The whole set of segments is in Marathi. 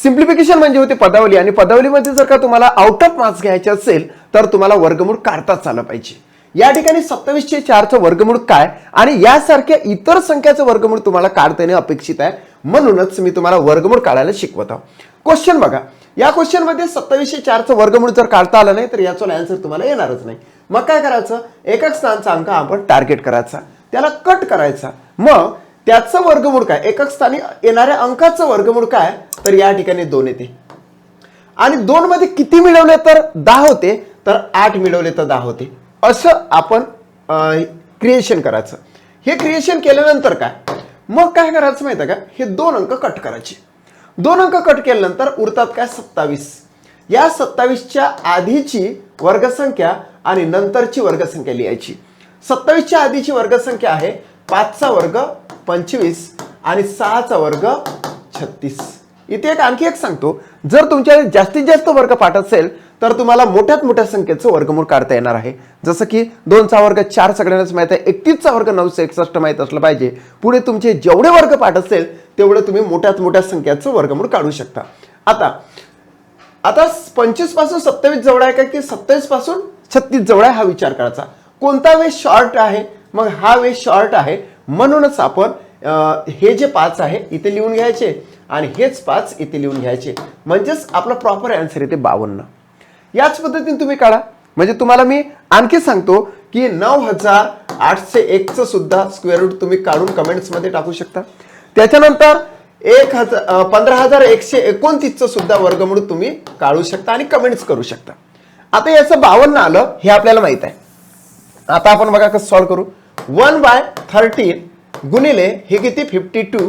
सिम्प्लिफिकेशन म्हणजे होते पदावली, आणि पदावलीमध्ये जर का तुम्हाला आउट ऑफ मार्क्स घ्यायचे असेल तर तुम्हाला वर्गमूळ काढताच आलं पाहिजे. या ठिकाणी 27/4चं वर्गमूळ काय आणि यासारख्या इतर संख्याचं वर्गमूळ तुम्हाला काढता येणे अपेक्षित आहे, म्हणूनच मी तुम्हाला वर्गमूळ काढायला शिकवत आहोत. क्वेश्चन बघा, या क्वेश्चन मध्ये 27/4चं वर्गमूळ जर काढता आलं नाही तर याचं आन्सर तुम्हाला येणारच नाही. मग काय करायचं, एकक स्थानचा अंक आपण टार्गेट करायचा, त्याला कट करायचा, मग त्याचं वर्गमूळ काय, एकक स्थानी येणाऱ्या अंकाचं वर्गमूळ काय, तर या ठिकाणी 2 येते. आणि 2 मध्ये किती मिळवले तर 10 होते, तर 8 मिळवले तर 10 होते. असं आपण क्रिएशन करायचं. हे क्रिएशन केल्यानंतर काय, मग काय करायचं माहिती आहे का, हे 2 अंक कट करायचे. 2 अंक कट केल्यानंतर उरतात काय 27. या 27च्या आधीची वर्गसंख्या आणि नंतरची वर्गसंख्या लिहायची. 27च्या आधीची वर्गसंख्या आहे 5चा वर्ग 25 आणि 6चा वर्ग 36. इथे आणखी एक सांगतो, जर तुमच्या जास्तीत जास्त वर्गपाठ असेल तर तुम्हाला मोठ्यात मोठ्या संख्येचं वर्गमूळ काढता येणार आहे. जसं की 2चा वर्ग 4 सगळ्यांनाच माहित आहे, 31चा वर्ग 961 माहित असलं पाहिजे. पुढे तुमचे जेवढे वर्गपाठ असेल तेवढे तुम्ही मोठ्यात मोठ्या संख्येचं वर्गमूळ काढू शकता. आता 25 पासून 27 जवळ आहे का की 27 पासून 36 जवळ आहे हा विचार करायचा. कोणता वे शॉर्ट आहे, मग हा वे शॉर्ट आहे, म्हणूनच आपण हे जे 5 आहे इथे लिहून घ्यायचे आणि हेच 5 इथे लिहून घ्यायचे, म्हणजेच आपला प्रॉपर आन्सर येते 52. याच पद्धतीने तुम्ही काढा. म्हणजे तुम्हाला मी आणखी सांगतो की 9801चं सुद्धा स्क्वेअर रूट तुम्ही काढून कमेंट्स मध्ये टाकू शकता. त्याच्यानंतर 15,129चं सुद्धा वर्गमूळ तुम्ही काढू शकता आणि कमेंट्स करू शकता. आता याचं 52 आलं हे आपल्याला माहित आहे. आता आपण बघा कसं सॉल्व्ह करू. 1/13 गुणिले हे किती 52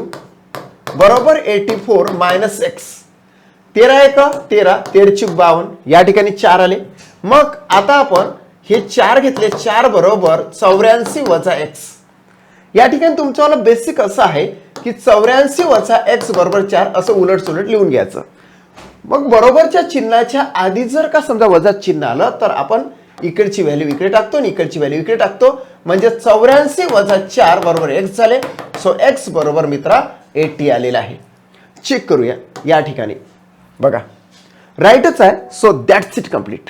बरोबर 84 मायनस एक्स. 13 1 13, 13 52, या ठिकाणी 4 आले. मग आता आपण हे 4 घेतले, 4 बरोबर 84 वजा एक्स. या ठिकाणी तुमचं बेसिक असं आहे की 84 वजा एक्स बरोबर 4 असं उलट सुलट लिहून घ्यायचं. मग बरोबरच्या चिन्हाच्या आधी जर का समजा वजा चिन्ह आलं तर आपण इकडची व्हॅल्यू इकडे टाकतो आणि इकडची व्हॅल्यू इकडे टाकतो, म्हणजे 84 वजा 4 बरोबर एक्स झाले. सो एक्स बरोबर मित्रा 80 आलेला आहे. चेक करूया. या ठिकाणी बघा राईटच आहे. So that's it complete.